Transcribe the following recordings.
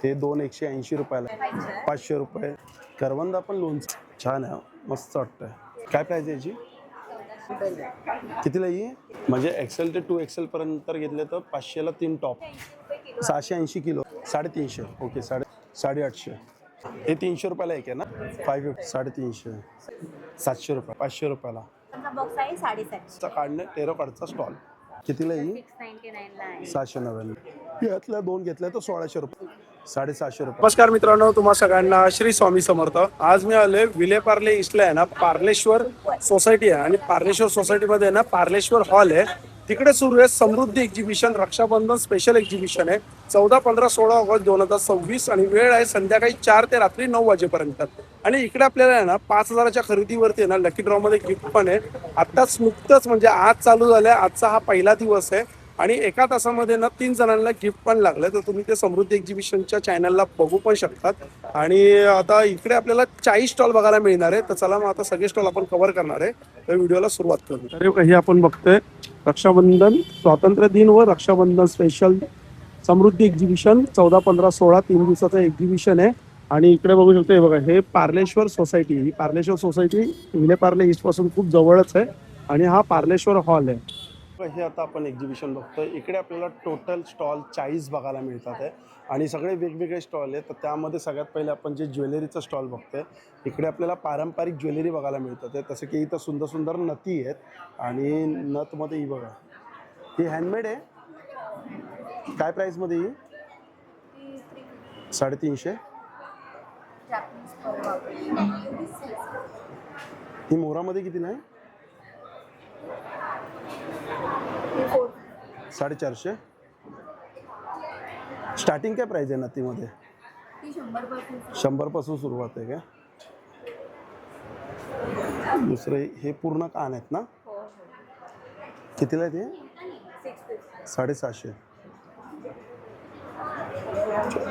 हे 2,180 रुपयाला आहे. 500 रुपये. करवंद पण लोणचं छान आहे, मस्त वाटतंय. काय प्राइस आहे याची? कितीला ही? म्हणजे एक्सेल ते 2XL पर्यंत घेतले तर 500ला 3 टॉप, 680 किलो, 350. ओके, 850. हे 300 रुपयाला एक आहे ना? 550, 350, 700 रुपये, 500 रुपयाला. बॉक्स आहे 750. काढणे टेरो कार्डचा स्टॉल कितीला ही? 699 ला आहे. 699. यातल्या 2 घेतल्या तर 1600 रुपये, 750 रुपये. नमस्कार मित्रांनो, तुम्हा सगळ्यांना श्री स्वामी समर्थ. आज मी आलोय विलेपार्ले ईस्टला आहे ना, पार्लेश्वर सोसायटी आहे आणि पार्लेश्वर सोसायटीमध्ये ना पार्लेश्वर हॉल आहे. तिकडे सुरू आहे समृद्धी एक्झिबिशन, रक्षाबंधन स्पेशल एक्झिबिशन आहे. 14, 15, 16 ऑगस्ट 2026 आणि वेळ आहे संध्याकाळी 4 ते रात्री 9 वाजेपर्यंत. आणि इकडे आपल्याला आहे ना 5,000च्या खरेदीवरती आहे ना लकी ड्रॉ मध्ये गिफ्ट पण आहे. आत्ताच नुकतंच म्हणजे आज चालू झालंय, आजचा हा पहिला दिवस आहे आणि एका तासामध्ये ना 3 जणांना गिफ्ट पण लागले. तर तुम्ही ते समृद्धी एक्झिबिशनच्या चॅनलला बघू पण शकतात. आणि आता इकडे आपल्याला 40 स्टॉल बघायला मिळणार आहे. तर चला मग आता सगळे स्टॉल आपण कव्हर करणार आहे. तर व्हिडिओला सुरुवात करू. तर हे आपण बघतोय रक्षाबंधन, स्वातंत्र्य दिन व रक्षाबंधन स्पेशल समृद्धी एक्झिबिशन 14, 15, 16 3 दिवसाचं एक्झिबिशन आहे. आणि इकडे बघू शकतो, हे बघा, हे पार्लेश्वर सोसायटी. ही पार्लेश्वर सोसायटी विलेपार्ले ईस्ट पासून खूप जवळच आहे आणि हा पार्लेश्वर हॉल आहे. हे आता आपण एक्झिबिशन बघतोय. इकडे आपल्याला टोटल स्टॉल 40 बघायला मिळतात आहे आणि सगळे वेगवेगळे स्टॉल आहेत. तर त्यामध्ये सगळ्यात पहिले आपण जे ज्वेलरीचं स्टॉल बघतोय, इकडे आपल्याला पारंपरिक ज्वेलरी बघायला मिळतात आहे. तसं की इथं सुंदर सुंदर नथी आहेत आणि नथमध्ये ही बघा, ही हँडमेड आहे. काय प्राईसमध्ये ही? 350. ही मोरामध्ये किती नाही? 450. स्टार्टिंग काय प्राइस आहे नथीमध्ये? 100 पासून सुरुवात आहे का? दुसरे हे पूर्ण कान आहेत ना? कितीला आहे ते? 750.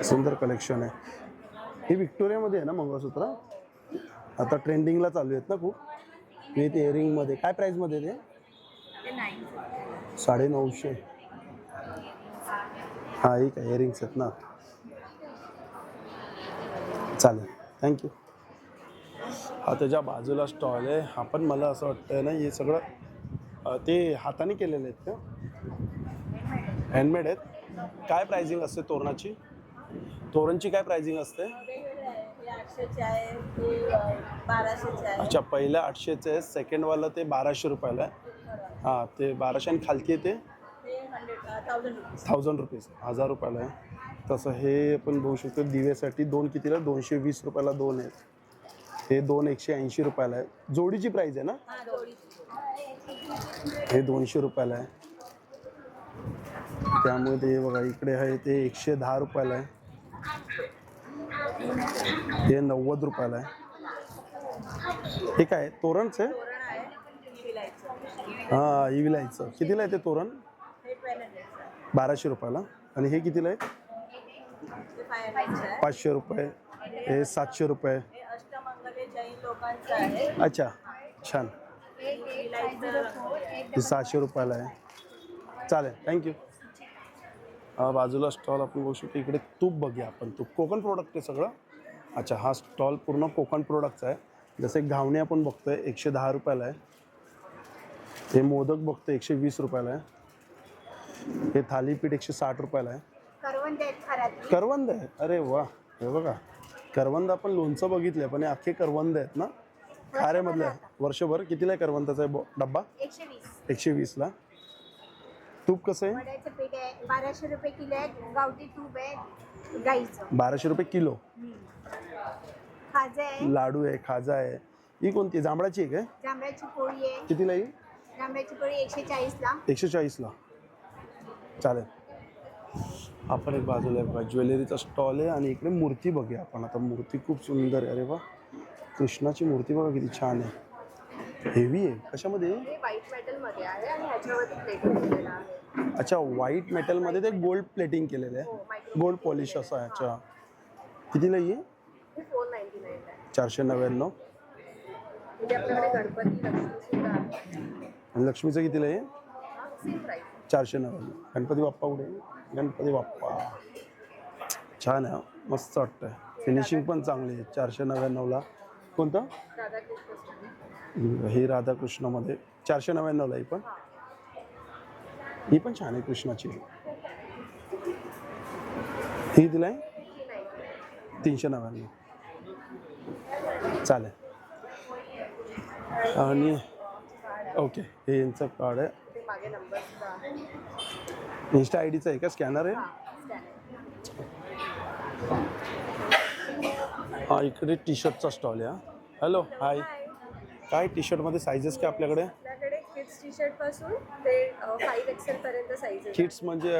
सुंदर कलेक्शन आहे. हे व्हिक्टोरियामध्ये आहे ना मंगळसूत्र? आता ट्रेंडिंगला चालू आहेत ना खूप. विथ इयरिंगमध्ये काय प्राईसमध्ये ते? 950. हा, ही काय इयरिंग्स आहेत ना? चालेल, थँक्यू. हा त्याच्या बाजूला स्टॉल आहे. हा पण मला असं वाटतं ना, हे सगळं ते हाताने केलेले आहेत का? हँडमेड आहेत. काय प्राइसिंग असते तोरणाची? तोरणची काय प्राइसिंग असते? 800चे आहे, 1200चे आहे. अच्छा, पहिल्या 800चे आहे, सेकंडवाला ते 1200 रुपयाला आहे. हां, ते 1200 आणि खालती ते 1000 रुपीज, 1000 रुपयाला आहे. तसं हे आपण बघू शकतो दिव्यासाठी 2 कितीला? 220 रुपयाला 2 आहेत. हे 180 रुपयाला आहे. जोडीची प्राइस आहे ना? हे 200 रुपयाला आहे. त्यामुळे ते बघा इकडे आहे ते 110 रुपयाला आहे. हे 90 रुपयाला आहे. हे काय तोरणच आहे? हां, ही विलायचं. कितीला आहे ते तोरण? 1200 रुपयाला. आणि हे कितीला आहे? 500 रुपये. हे 700 रुपये. अच्छा, छान. हे 600 रुपयाला आहे. चालेल, थँक्यू. बाजूला स्टॉल आपण बघू शकतो. इकडे तूप बघूया आपण. तूप कोकण प्रोडक्ट आहे सगळं. अच्छा, हा स्टॉल पूर्ण कोकण प्रोडक्टचा आहे. जसे घावणे आपण बघतोय 110 रुपयाला आहे. हे मोदक बघतोय 120 रुपयाला आहे. हे थालीपीठ 160 रुपयाला आहे. करवंद आहे. अरे वा, हे बघा, करवंद आपण लोणचं बघितलंय, पण हे अख्खे करवंद आहेत ना? खाऱ्यामधलं. वर्षभर कितीला आहे करवंदाचा डब्बा? 120ला. तूप कसं आहे? 1200 रुपये किलो आहे. गावठी तूप आहे गाईचं. 1200 रुपये किलो. खाजा आहे, लाडू आहे, खाजा आहे. ही कोणती? जांभळाची आहे काय? जांभळाची पोळी आहे. कितीला ही? जांभळाची पोळी 140ला. 140ला. चालेल. आपण एक बाजूला बघा ज्वेलरीचा स्टॉल आहे आणि इकडे मूर्ती बघूया आपण. आता मूर्ती खूप सुंदर आहे. अरे वा, कृष्णाची मूर्ती बघा किती छान आहे. हेवी आहे. कशामध्ये? व्हाईट मेटलमध्ये आहे आणि ह्याच्यावरती प्लेटिंग केलेलं आहे. अच्छा, व्हाईट मेटलमध्ये ते गोल्ड प्लेटिंग केलेलं आहे. गोल्ड पॉलिश असं आहे. अच्छा, कितीला ही? 499 आहे. 499. म्हणजे आपल्याकडे गणपती, लक्ष्मी सुद्धा आहे. आणि लक्ष्मीचं कितीला आहे? Same price. 499. गणपती बाप्पा कुठे? गणपती बाप्पा छान आहे. मस्त वाटतंय. फिनिशिंग पण चांगली आहे. 499ला. कोणतं? ही राधाकृष्णामध्ये 499ला ही पण. ही पण छान आहे कृष्णाची. ही दिलाय 399. चालेल. आणि ओके, हे यांचं कार्ड आहे. इन्स्टा आय डीचं आहे का? स्कॅनर आहे. हा, इकडे टी शर्टचा स्टॉल आहे. हॅलो, हाय. काय टी शर्टमध्ये साईजेस काय आपल्याकडे? आपल्याकडे किड्स टी शर्ट पासून ते 5XL पर्यंत साईज आहे. किड्स म्हणजे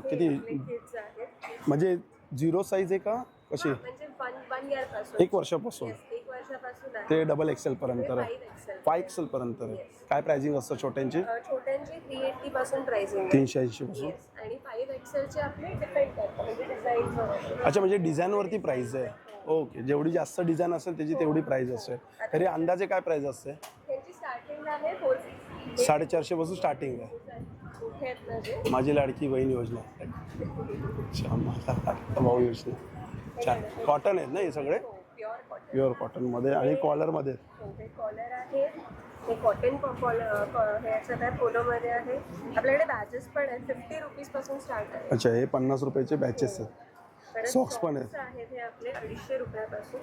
किती? किड्स आहेत म्हणजे 0 साईज आहे का कशी? म्हणजे 1 इयर पासून, 1 वर्षापासून 1 वर्षापासून आहे. ते XXL पर्यंत, 5XL 5XL पर्यंत. काय प्राइसिंग असतं छोट्यांची? छोट्यांची 380 पासून प्राइसिंग 380 पासून. आणि 5XL चे आपले डिपेंड करतात म्हणजे डिझाईन. अच्छा, म्हणजे डिझाईनवरती प्राइस आहे. ओके, जेवढी जास्त डिझाईन असेल त्याची तेवढी प्राइस असेल. तरी अंदाजे काय प्राइस असते? त्यांची स्टार्टिंग आहे 450. 450 पासून स्टार्टिंग आहे. मोठे आहेत म्हणजे माझी लाडकी बहीण योजना. अच्छा, माझा लाडका भाऊ योजना. छान. कॉटन आहेत ना हे सगळे? Pure cotton. प्युअर कॉटनमध्ये आणि कॉलरमध्ये. हे कॉलर आहे, हे कॉटन हे असं काय पोलोमध्ये आहे. आपल्याकडे बॅचेस पण आहेत 50 रुपीज पासून स्टार्ट आहे. अच्छा, हे 50 रुपयाचे बॅचेस आहेत. परत सॉक्स पण आहेत. आहेत हे आपले 250 रुपयापासून.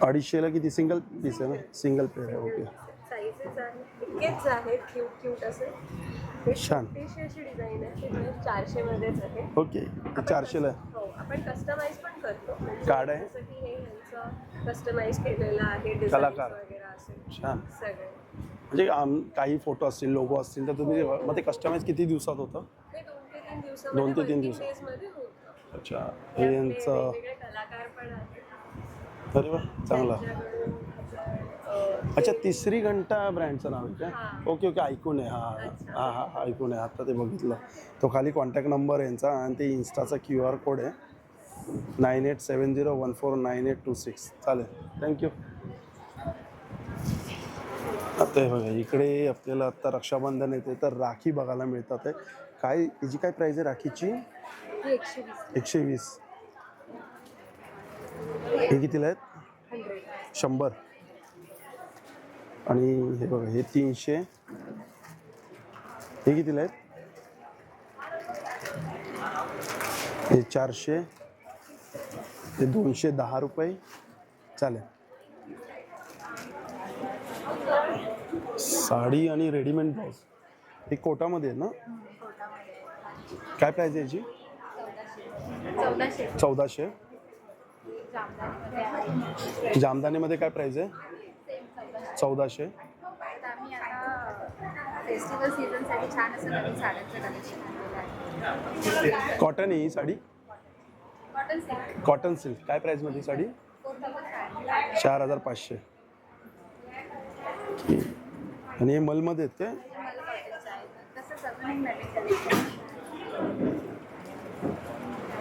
250ला किती? सिंगल पीस आहे ना? सिंगल पेअर आहे. ओके. साईजेस आहेत, इतकेच आहेत क्यूट असे. हे छान. छोटीशी अशी डिझाईन आहे, ते 400 मध्येच आहे. ओके, 400ला आहे. हो, आपण कस्टमाइज पण करतो. कार्ड आहे? जसं की हे यांचं कस्टमाइज केलेलं आहे, डिझाईन कलाकार. वगैरे असेल छान. सगळे. म्हणजे काही फोटो असतील, लोगो असतील तर तुम्ही मग ते कस्टमाइज किती दिवसात होतं? हे 2 ते 3 दिवसामध्ये, 2 ते 3 working दिवसात. days मध्ये होतं. अच्छा, हे हे आपले यांचं. वेगवेगळे कलाकार पण आहेत. अरे वा, चांगला. त्यांच्याकडून, अच्छा, तिसरी घंटा ब्रँडचं नाव आहे का? हां. ओके ओके, ऐकून आहे. हां हां हां, ऐकून आहे. आता ते बघितलं. तो खाली कॉन्टॅक्ट नंबर आहे यांचा आणि ते इन्स्टाचा QR कोड आहे 9870149826. चालेल, थँक्यू. आता हे बघा, इकडे आपल्याला आता रक्षाबंधन येते तर राखी बघायला मिळतात आहे. काय याची काय प्राईस आहे राखीची? 120. 120. हे कितीला आहेत? 100. आणि हे बघा, हे 300. हे कितीला आहेत? हे 400. हे 210 रुपये. चालेल. साडी आणि रेडीमेड ब्लाऊज. हे कोटामध्ये आहे ना? काय प्राईस आहे याची? 1400. जामदानीमध्ये काय प्राईस आहे? 1400. आम्ही आता फेस्टिवल सीझनसाठी छान असं नवीन साड्यांचं कलेक्शन आणलेलं आहे. कॉटन आहे ही sari? Cotton silk. Cotton silk. काय प्राईसमध्ये साडी? 4500. आणि हे मलमध्ये आहेत काय?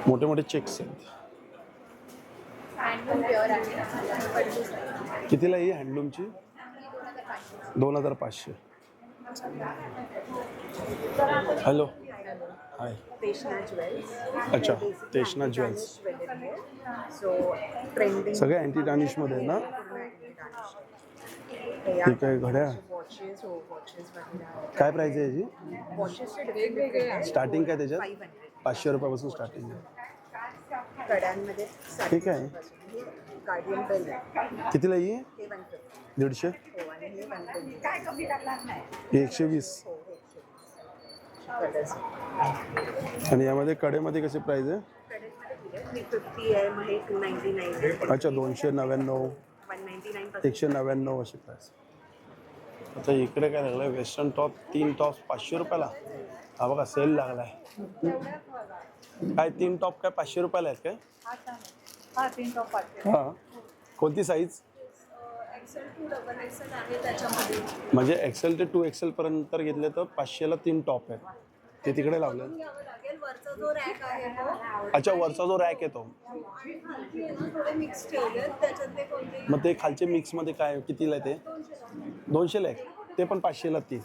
मोठे मोठे चेक्स आहेत. हँडलूम प्युअर आहे. कितीला ही हँडलूमची? 2500. हॅलो, हाय. तेशना ज्वेल्स. अच्छा, तेशना ज्वेल्स. सो ट्रेंडिंग सगळे अँटी टार्निशमध्ये आहे ना? ठीक आहे. घड्याळ वॉचेस वगैरे. काय प्राईस आहे याची? वॉचेसचे वेगवेगळे आहेत. स्टार्टिंग काय त्याच्यात? 500 रुपयापासून स्टार्टिंग आहे. कड्यांमध्ये ठीक आहे. गार्डियन बेल आहे. कितीला ही? हे 150. 150. हो, आणि हे 120. काय कमी लागणार नाही. हे 120. हो, हे 120. आणि यामध्ये कडेमध्ये कशी प्राईस आहे? कडेमध्ये 350 आहे, मग हे 299. अच्छा, 299, 199 199 अशी प्राईस. आता इकडे काय लागलं? वेस्टर्न टॉप 3 टॉप 500 रुपयाला. हा बघा, सेल लागलाय. काय 3 टॉप काय 500 रुपयाला आहेत काय? हा 3 टॉप आहे. हां. कोणती size? XL two double XL आहे त्याच्यामध्ये. म्हणजे XL ते 2XL पर्यंत घेतले तर 500ला 3 टॉप आहेत. ते तिकडे लावले. घ्यावं लागेल. वरचा जो रॅक आहे तो, अच्छा, वरचा जो रॅक येतो. खालची आहे ना, थोडे मिक्स ठेवलेत त्याच्यात. ते कोणते? मग ते खालचे मिक्समध्ये काय कितीला आहे ते? 200ला आहे. ते पण 500ला 3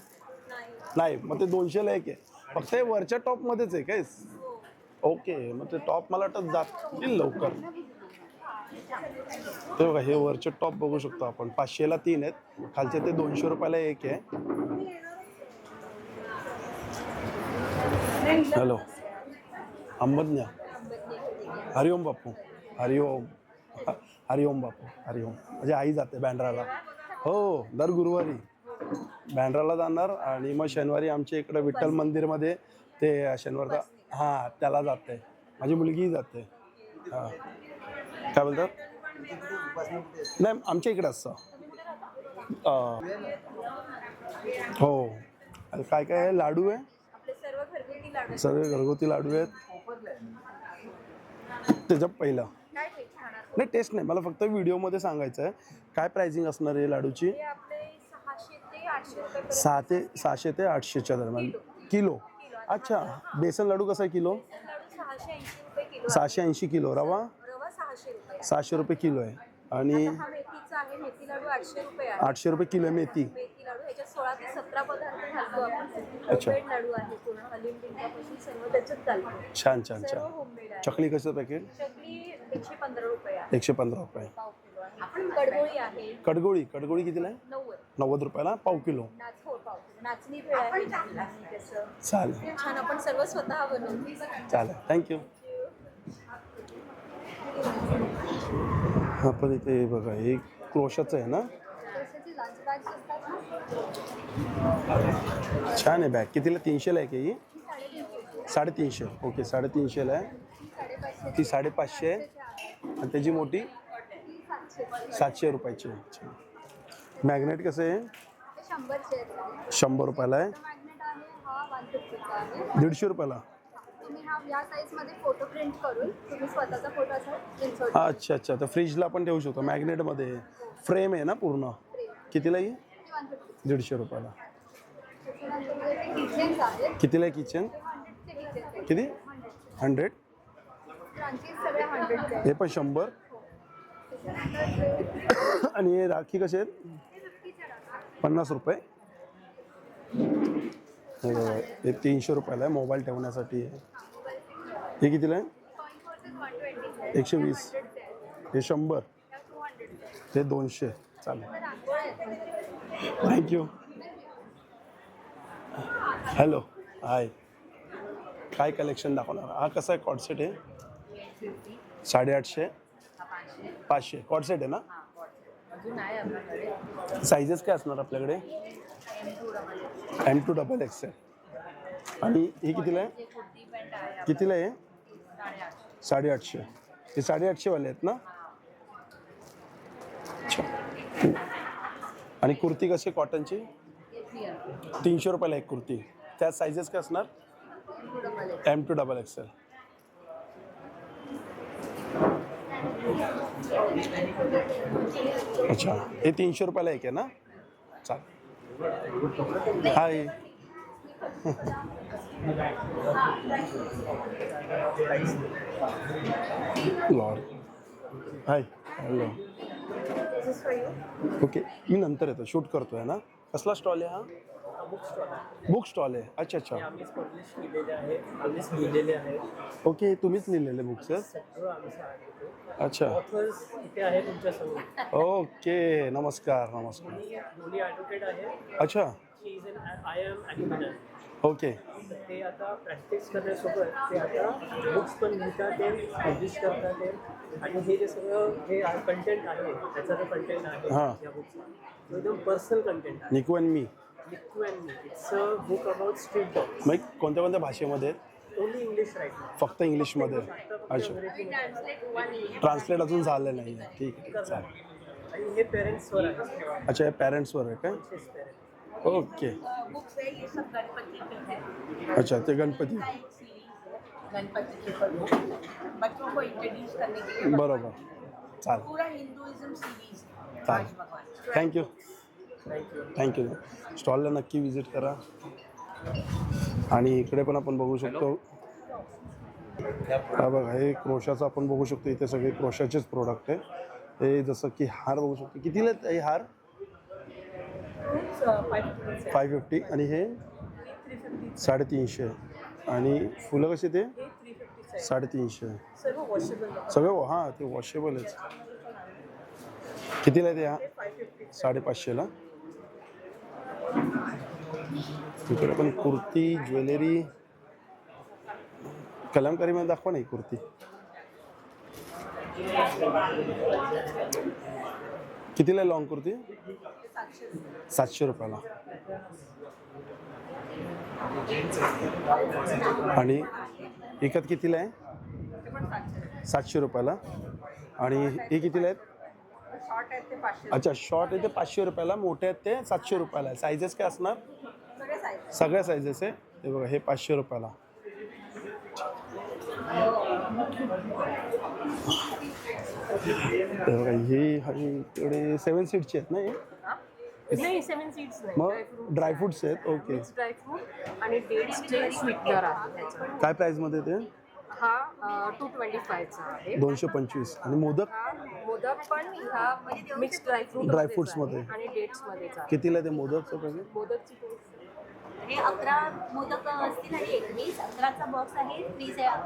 नाही. मग ते 200ला एक आहे. फक्त हे वरच्या टॉपमध्येच आहे काय? ओके, मग ते टॉप मला वाटतं जातील लवकर. ते बघा हे वरचे टॉप बघू शकतो आपण. 500ला 3 आहेत, खालचे ते 200 रुपयाला एक आहे. हॅलो अंबज्ञा. हरिओम बापू. हरिओम. हरिओम बापू. हरिओम. माझी आई जाते बँड्राला. हो, दर गुरुवारी बँड्राला जाणार आणि मग शनिवारी आमच्या इकडे विठ्ठल मंदिरमध्ये ते शनिवारचा हां त्याला जाते. माझी मुलगीही जाते. हां काय बोलतात? नाही आमच्या इकडे असतं. हो. काय काय आहे? लाडू आहे, सर्व घरगुती लाडू आहेत. त्याच्या पहिलं नाही टेस्ट नाही, मला फक्त व्हिडिओमध्ये सांगायचं आहे काय प्राइसिंग असणार आहे लाडूची. 600 ते 800च्या दरम्यान किलो. अच्छा, बेसन लाडू कसा आहे किलो? 680 किलो. रवा 600 रुपये किलो आहे. आणि 800 रुपये किलो आहे मेथी. अच्छा, छान छान छान. चकली कसं पॅकेट? 115 रुपये. कडगोळी. कडगोळी कितीला आहे? 90 रुपयाला पाव किलो. चालेल छान. आपण सर्व स्वतः बनवतो. चालेल, थँक्यू. आपण इथे बघा हे क्रोशाचं आहे ना, छान आहे बॅग. कितीला? 300ला आहे का ही? 350. ओके, 350ला आहे. ती 550 आहे आणि त्याची मोठी 700 रुपयाची आहे. अच्छा. मॅग्नेट कसं आहे? 100 रुपयाला आहे. 150 रुपयाला. अच्छा अच्छा, तर फ्रीजला पण ठेवू शकतो. मॅग्नेटमध्ये फ्रेम आहे ना पूर्ण. कितीला ही? 150 रुपयाला. कितीला आहे किचन? किती? 100. हे पण 100. आणि हे राखी कसे आहेत? 50 रुपये. हे 300 रुपयाला आहे, मोबाईल ठेवण्यासाठी आहे. हे कितीला आहे? 120. हे 100. हे 200. चालेल, थँक्यू. Hello hi. काय कलेक्शन दाखवणार? हा कसा आहे कॉडसेट? आहे 850. 500 कॉडसेट आहे ना. साईजेस काय असणार आपल्याकडे? M2XXL. आणि हे कितीला आहे? कितीला आहे? 850. हे 850 वाले आहेत ना. अच्छा. आणि कुर्ती कशी कॉटनची? 300 रुपयाला एक कुर्ती. त्यात साईजेस काय असणार? M2XXL. अच्छा, हे 300 रुपयाला एक आहे ना. चालेल. हाय. लॉर्ड. हाय. हॅलो. ओके, मी नंतर येतो, शूट करतोय ना. कसला स्टॉल आहे हा? बुक स्टॉल आहे. अच्छा अच्छा. ओके, तुम्हीच लिहिलेले बुक्स? अच्छा. ओके, नमस्कार नमस्कार. अच्छा. ओके. ते आता प्रॅक्टिस करण्यासोबत ते आता बुक्स पण लिहितात, ते पब्लिश करतात ते. आणि हे जे सगळं जे कंटेंट आहे त्याचा जो कंटेंट आहे या बुकचा तो एकदम पर्सनल कंटेंट आहे. Niku and me. It's a book about street dogs. मग कोणत्या कोणत्या भाषेमध्ये? Only English right. फक्त इंग्लिशमध्ये. अच्छा, ट्रान्सलेट अजून झालं नाही. ठीक आहे, चालेल. आणि हे पेरेंट्सवर आहे. अच्छा, हे पॅरेंट्सवर आहे काय? ओके. अच्छा, ते गणपती. बच्चों को इंट्रोड्यूस करने के लिए बरोबर. चालेल, पूरा हिंदुइज्म सीरीज. चालेल. थँक्यू. थँक्यू. स्टॉलला नक्की विजिट करा. आणि इकडे पण आपण बघू शकतो. हा बघा, हे क्रोशाचं आपण बघू शकतो. इथे सगळे क्रोशाचेच प्रोडक्ट आहे. हे जसं की हार बघू शकतो. कितीला हे हार? 550. आणि हे 350. आणि फुलं कशी? ते 350. सगळं हां, ते वॉशेबल आहे. कितीला आहे ते हा? ते 550. 550ला. तिकडे पण कुर्ती ज्वेलरी कलमकारीमध्ये दाखवा नाही कुर्ती. कितीला आहे लॉंग कुर्ती? 700 रुपयाला. आणि एकात कितीला आहे? 700 रुपयाला. आणि हे कितीला आहेत? शॉर्ट आहेत ते 500. अच्छा, शॉर्ट आहे ते 500 रुपयाला, मोठे आहेत ते 700 रुपयाला. सायझेस काय असणार? सगळे साईज. सगळ्या सायझेस आहे. हे बघा, हे 500 रुपयाला. हे बघा, ही इकडे 7 सीटची आहेत ना हे? नाही 7 सीट्स नाही. मग ड्रायफ्रुट्स आहेत. ओके. ड्रायफ्रूट आणि डेट्सचे स्वीटनर आहे त्याच्यात. काय प्राईसमध्ये ते? हा 225चा आहे. 225. आणि मोदक? हा मोदक पण ह्या मिक्स ड्रायफ्रूट ड्रायफ्रुट्समध्ये. आणि डेट्समध्येच आहे. कितीला आहे ते मोदकचं पॅकेट? मोदकची price हे 11 मोदक असतील आणि 21. 11चा बॉक्स आहे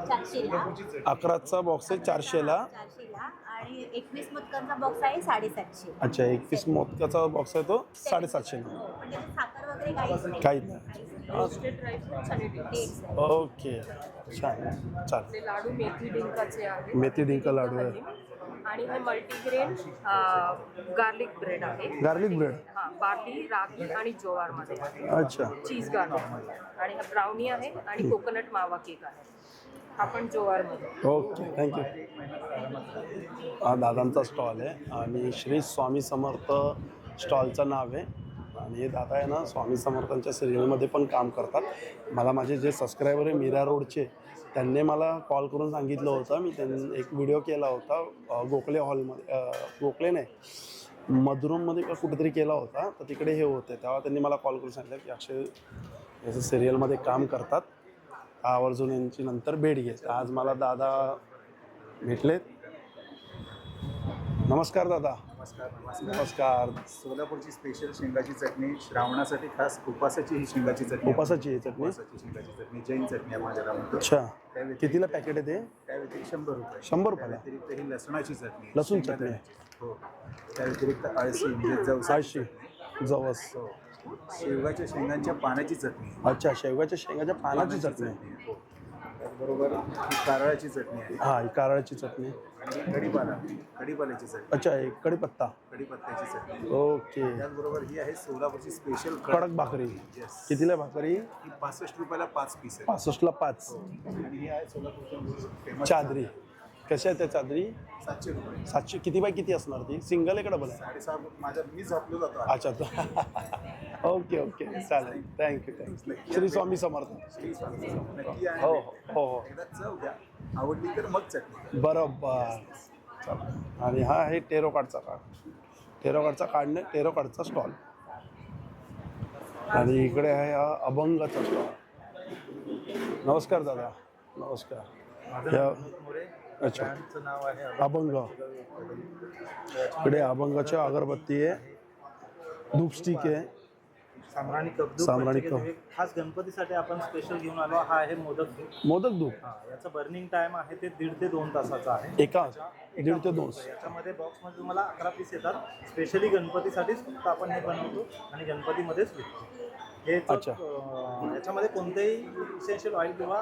400ला. 11चा बॉक्स आहे 400ला. 400ला आणि 21 मोदकांचा बॉक्स आहे 750. अच्छा, 21 मोदकाचा बॉक्स आहे तो 750ला. पण त्याच्यात साखर वगैरे काहीच नाही. काहीच नाही. रोस्टेड ड्रायफ्रुट्स आणि डेट्स. Dates आहे. ओके, छान. चालेल. ते लाडू मेथी डिंकाचे आहेत. मेथी डिंक लाडू आहे. आणि हे मल्टीग्रेन गार्लिक ब्रेड आहे. Garlic bread. हा बार्ली, रागी आणि ज्वारमध्ये आहे. अच्छा. चीज गार्लिक आणि हा ब्राउनी आहे आणि कोकोनट मावा केक आहे. हा पण ज्वारमध्ये. Okay, thank you. हा दादांचा स्टॉल आहे आणि श्री स्वामी समर्थ स्टॉलचं नाव आहे. आणि हे दादा आहे ना, स्वामी समर्थांच्या सिरियलमध्ये पण काम करतात. मला माझे जे सबस्क्रायबर आहे मीरा रोडचे, त्यांनी मला कॉल करून सांगितलं होतं. मी त्यांनी एक व्हिडिओ केला होता गोखले हॉलमध्ये, गोखले नाही मधुरममध्ये का कुठेतरी केला होता. तर तिकडे हे होते, तेव्हा त्यांनी मला कॉल करून सांगितलं की अक्षय याचं सिरियलमध्ये काम करतात, आवर्जून यांची नंतर भेट घे. आज मला दादा भेटलेत. नमस्कार दादा. नमस्कार. नमस्कार. सोलापूरची स्पेशल शेंगाची चटणी, श्रावणासाठी खास उपासाची ही शेंगाची चटणी. उपासाची ही चटणी? उपासाची शेंगाची चटणी, जैन चटणी आपण ज्याला म्हणतो. अच्छा, कितीला पॅकेट आहे ते? त्या व्यतिरिक्त 100 रुपये. 100 त्या रुपयाला? व्यतिरिक्त ही लसणाची चटणी, लसूण शेंगदाण्याची. हो. त्या व्यतिरिक्त अळशी म्हणजे जवसाची 80 जवस. हो. शेवगाच्या शेंगांच्या पाण्याची चटणी. अच्छा, शेवगाच्या शेंगाच्या पानाची चटणी. हो. त्याचबरोबर ही कारळाची चटणी आहे. हा, ही कारळाची चटणी. आणि कढीपाल्याची चटणी. अच्छा, एक कढीपत्ता. कढीपत्त्याची चटणी. ओके. त्याचबरोबर ही आहे सोलापूरची स्पेशल कडक भाकरी. येस. कितीला आहे भाकरी? ही 65 रुपयाला 5 पीस आहे. 65ला 5. आणि ही आहे सोलापूरची फेमस चादरी. कशा आहेत त्या चादरी? 700 रुपये. 700. किती बाय किती असणार ती? सिंगल आहे का डबल आहे? 6.5 माझ्या मी झोपलो जातो. अच्छा. ओके ओके, चालेल. थँक्यू. श्री स्वामी समर्थ. श्री स्वामी नक्की आहे. हो हो हो, एकदा चव द्या, आवडली तर मग चटणी. बरोबर. चालेल. आणि हा आहे टेरो कार्डचा स्टॉल. आणि इकडे आहे हा अभंगाचा स्टॉल. नमस्कार दादा. नमस्कार. अच्छा, नाव आहे अभंग. इकडे अभंगाच्या अगरबत्ती आहे, धूप स्टिक आहे, साम्राणी कप. साम्राणी कप. खास गणपतीसाठी आपण स्पेशल घेऊन आलो. हा आहे मोदक धूप. मोदक धूप. हा, याचा बर्निंग टाइम आहे ते 1.5 ते 2 तासाचा आहे. एका 1.5 ते 2. याच्यामध्ये बॉक्समध्ये तुम्हाला 11 पीस येतात. स्पेशली गणपतीसाठीच फक्त आपण हे बनवतो आणि गणपतीमध्येच विकतो. हे अच्छा. याच्यामध्ये कोणतेही इसेन्शियल ऑइल किंवा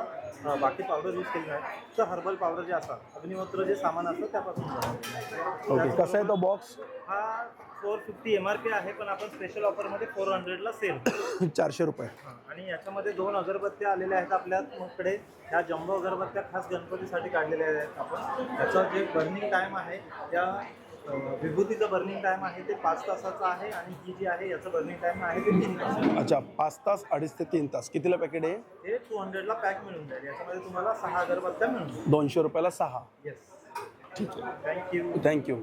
बाकी पावडर यूज केली नाही. तर हर्बल पावडर जे असतात, अग्निहोत्र जे सामान असतं त्यापासून बनवतो. ओके. कसा आहे तो बॉक्स? हा 450 MRP आहे, पण आपण स्पेशल ऑफरमध्ये 400ला सेल. 400 रुपये. आणि याच्यामध्ये 2 अगरबत्त्या आलेल्या आहेत आपल्याकडे. ह्या जम्बो अगरबत्त्या खास गणपतीसाठी काढलेल्या आहेत आपण. याचं जे बर्निंग टाईम आहे, त्या विभूतीचं बर्निंग टाईम आहे ते 5 तासाचा आहे. आणि ही जी आहे याचं बर्निंग टाईम आहे ते 3 तास. अच्छा, 5 तास, 2.5 ते 3 तास. कितीला पॅकेट आहे? हे 200ला पॅक मिळून जाईल. याच्यामध्ये तुम्हाला 6 अगरबत्त्या मिळून जाईल. 200 रुपयाला 6. येस. ठीक आहे, थँक्यू. थँक्यू.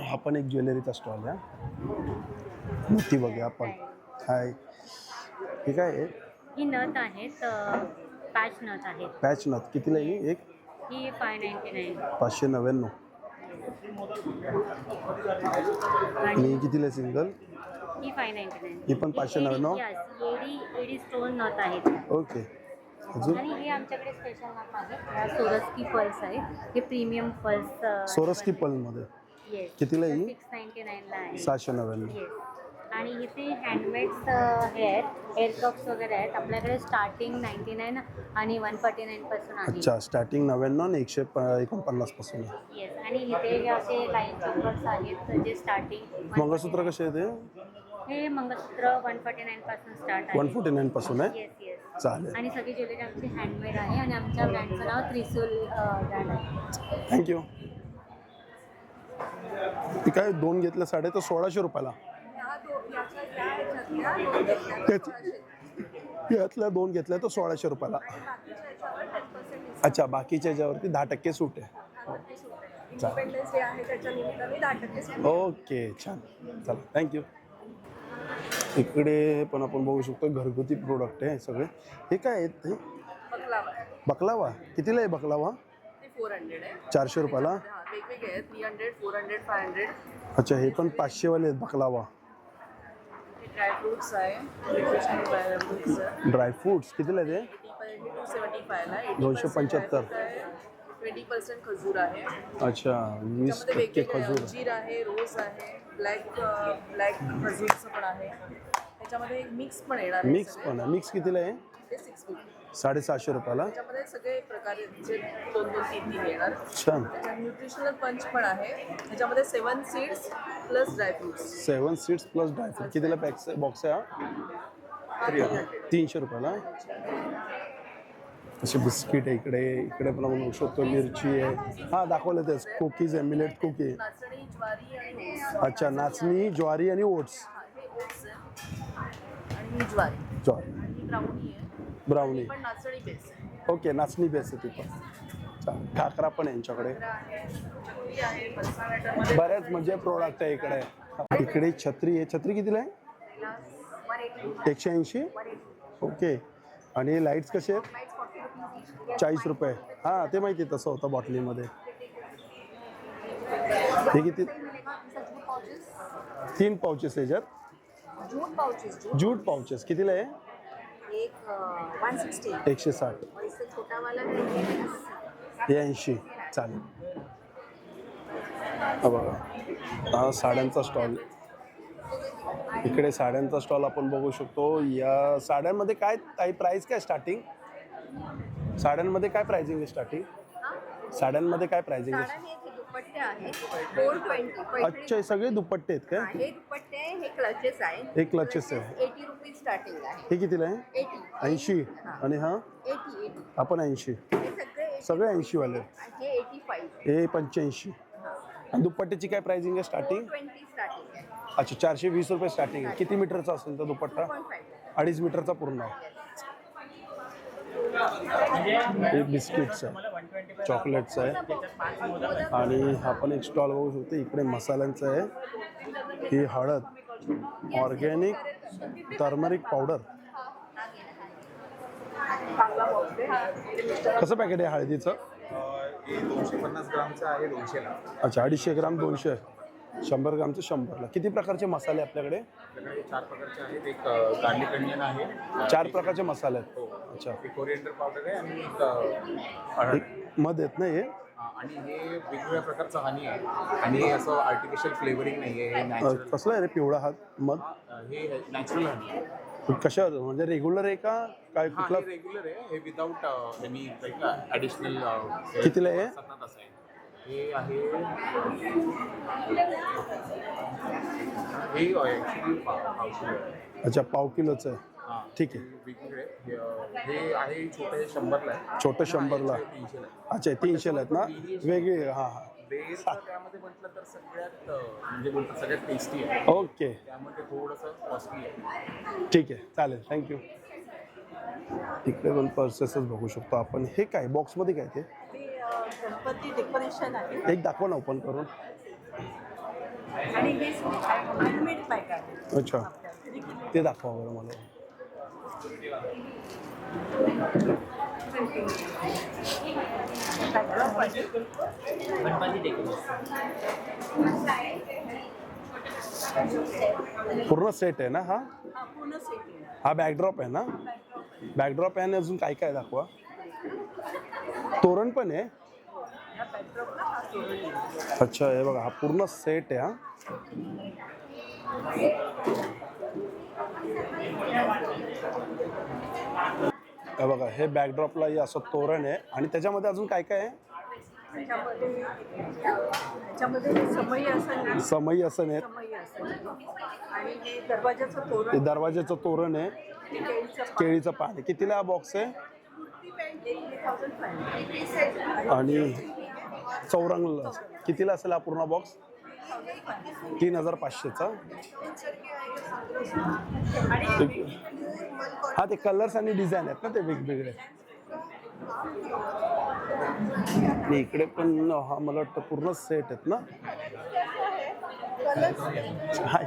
हा पण एक ज्वेलरीचा स्टॉल आहे. मोती बघूया आपण. हाय, हे काय आहे? ही नथ आहेत, 5 नथ आहेत. पॅच नथ. कितीला आहे ही? एक ही 599 599. आणि कितीला आहे सिंगल? ही 599. ही पण 599? एडी स्टोन नथ आहेत. ओके. अजून आणि हे आमच्याकडे स्पेशल नथ आहेत. ह्या सोरस्की पल्स आहेत. हे प्रीमियम पल्स. सोरस्की पलमध्ये. येस कितीला ही? 699ला आहे. 699. येस. आणि इथे हँडमेड्स हे आहेत, हेअर कप्स वगैरे आहेत. आपल्याकडे स्टार्टिंग 99 आणि 149 पासून आहे. अच्छा, स्टार्टिंग 99 आणि 149 पासून आहे. येस. आणि इथे हे असे लाईन चोकर्स आहेत जे स्टार्टिंग मंगळसूत्र कसे आहे ते? हे मंगळसूत्र 149 पासून स्टार्ट आहे. 149 पासून आहे. Yes yes. चालेल, आणि सगळी ज्वेलरी आमची हँडमेड आहे आणि आमच्या ब्रँडचं नाव त्रिशूल ब्रँड आहे. थँक्यू. ती काय 2 घेतल्या साड्या तर 1600 रुपयाला. यातल्या 2 घेतल्या तर 1600 रुपयाला. अच्छा, बाकीच्या याच्यावरती 10% सूट आहे. इंडिपेंडन्स डे आहे त्याच्या निमित्ताने 10% सूट. ओके, छान. चला, थँक्यू. इकडे पण आपण बघू शकतो घरगुती प्रोडक्ट आहे सगळे. हे काय आहेत ते? बकलावा बकलावा कितीला आहे बकलावा? ते 400 आहे. 400 रुपयाला. हा, वेगवेगळे आहेत 300, 400, 500. अच्छा, हे पण 500 वाले आहेत बकलावा. हे ड्रायफ्रुट्स आहे. न्यूट्रिशनल ड्रायफ्रुट्स आहे. ड्रायफ्रुट्स कितीला आहे ते? 275 ला. 275. 20% खजूर आहे. अच्छा, 20% त्याच्यामध्ये खजूर. अंजीर आहे, रोज आहे, ब्लॅक खजूरचं पण आहे. त्याच्यामध्ये मिक्स पण येणार आहे. मिक्स पण आहे. मिक्स कितीला आहे? ते 650. 750 रुपयाला. त्याच्यामध्ये सगळे प्रकारे जे 2-2, 3-3 येणार. छान. त्याच्यात न्यूट्रिशनल पंच पण आहे. त्याच्यामध्ये 7 seeds plus dry fruits. 7 seeds plus dry fruit. कितीला बॉक्स आहे हा? 300 रुपयाला. असे बिस्किट आहे इकडे. इकडे पण आपण बघू शकतो मिरची आहे. हा, दाखवलं तेच. कुकीज आहे, मिलेट कुकी. नाचणी, ज्वारी आणि ओट्स. अच्छा, नाचणी, ज्वारी आणि ओट्स. हे ओट्स आहे आणि ही ज्वारी ज्वारी, आणि ब्राउनी आहे. ब्राउनी. पण नाचणी बेस आहे. ओके, नाचणी बेस आहे ती पण. चालेल. खाकरा पण आहे यांच्याकडे. चकली आहे, फरसाण आयटममध्ये बऱ्याच म्हणजे प्रोडक्ट आहे इकडे. इकडे छत्री आहे. छत्री कितीला आहे? 180. ओके. आणि लाईट्स कसे आहेत? 40 रुपये. हां, ते माहिती आहे, तसं होतं बॉटलीमध्ये. हे किती? 3 पाउचेस याच्यात. Jute pouches. जूट पाउचेस कितीला आहे? एक 160. 160. इससे छोटा वाला है 80. चालेल. हा बघा, हा साड्यांचा स्टॉल. इकडे साड्यांचा स्टॉल आपण बघू शकतो. या साड्यांमध्ये काय काही प्राइस काय स्टार्टिंग? साड्यांमध्ये काय प्राइसिंग आहे स्टार्टिंग? साड्यांमध्ये काय प्राइसिंग आहे? हे दुपट्टे आहेत 420. अच्छा, हे सगळे दुपट्टे आहेत काय? हे दुपट्टे आहे, हे क्लचेस आहे. हे क्लचेस आहे. 80 रुपीज स्टार्टिंग आहे. हे कितीला आहे? 80. 80. आणि हा 80. आपण 80. हे सगळे 80 वाले. हे 85. हे 85. आणि दुपट्ट्याची काय प्राइसिंग आहे स्टार्टिंग? 420 स्टार्टिंग आहे. अच्छा, 420 रुपये स्टार्टिंग आहे. किती मीटरचा असेल तो दुपट्टा? 2.5 मीटरचा पूर्ण आहे. हे बिस्किट्स आहे, चॉकलेट्स आहे. आणि हा पण एक स्टॉल बघू शकतो. इकडे मसाल्यांचं आहे. ही हळद, ऑर्गॅनिक टर्मरिक पावडर. कसं पॅकेट आहे हळदीचं? हे 250 ग्रामचं आहे 200ला. अच्छा, 250 ग्राम 200. 100 ग्रामचं 100ला. किती प्रकारचे मसाले आपल्याकडे? आपल्याकडे 4 प्रकारचे आहेत. एक गार्लिक अनियन आहे. 4 प्रकारचे मसाले आहेत. अच्छा, एक कोरिएंडर पावडर आहे आणि एक हळद. मध आहेत ना हे? आणि हे वेगवेगळ्या प्रकारचं हनी आहे. आणि हे असं आर्टिफिशियल फ्लेवरिंग नाही आहे. हे नॅचरल. कसलं आहे रे पिवळा हात मध? हे नॅचरल हनी आहे. कशावर म्हणजे रेग्युलर आहे का काय? हा, कुठला? हे रेग्युलर आहे. हे विदाऊट एनी ॲडिशनल. कितीला आहे? असं आहे. हे आहे हे ॲक्च्युली अच्छा, पाव किलोचं आहे. हां, ठीक आहे. वेगवेगळे हे आहे. छोटे 100ला आहे. छोटं 100ला. 300ला आहे. अच्छा, 300ला आहेत ना वेगळे? हां हां. बेस त्यामध्ये म्हटलं तर सगळ्यात म्हणजे बोलतात सगळ्यात टेस्टी आहे. ओके, त्यामध्ये थोडंसं कॉस्टली आहे. ठीक आहे, चालेल. थँक्यू. इकडे पण पर्सेसच बघू शकतो आपण. हे काय बॉक्समध्ये काय ते? गणपती डेकोरेशन आहे एक दाखवा ना ओपन करून. आणि हे हँडमेड पॅक आहे. अच्छा, ते दाखवा बरं मला. गणपती डेकोरेशन. पूर्ण सेट आहे ना हा? हा पूर्ण सेट आहे. हा बॅकड्रॉप आहे ना? बॅकड्रॉप आहे. आणि अजून काय काय दाखवा. तोरण पण आहे. ह्या बॅकड्रॉपला हा तोरण येईल. अच्छा, हे बघा हा पूर्ण सेट आहे हा. हे बघा हे बॅकड्रॉपला हे असं तोरण आहे आणि त्याच्यामध्ये अजून काय काय आहे? ह्याच्यामध्ये हे समई आसन आहे. समई आसन आहे, समई आसन आहे. आणि हे दरवाजाचं हे तोरण दरवाजाचं तोरण आहे, हे केळीचं पान. केळीचं पान आहे. कितीला हा बॉक्स आहे? 1500. आणि चौरंग कितीला असेल हा पूर्ण बॉक्स? 3500चा. हा ते कलर्स आणि डिझाईन आहेत ना ते वेगवेगळे. आणि इकडे पण हा मला वाटतं पूर्ण सेट आहेत ना. हाय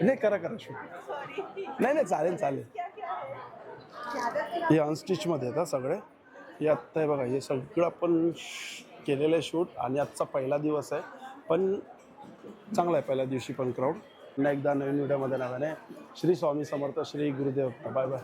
नाही करा शूट. नाही चालेल चालेल. हे अनस्टिचमध्ये आहेत हा सगळे. हे आत्ता हे बघा हे सगळं आपण केलेलं आहे शूट आणि आजचा पहिला दिवस आहे पण चांगला आहे पहिल्या दिवशी पण क्राऊड. पुन्हा एकदा नवीन व्हिडिओमध्ये नव्याने श्री स्वामी समर्थ, श्री गुरुदेव. Bye bye.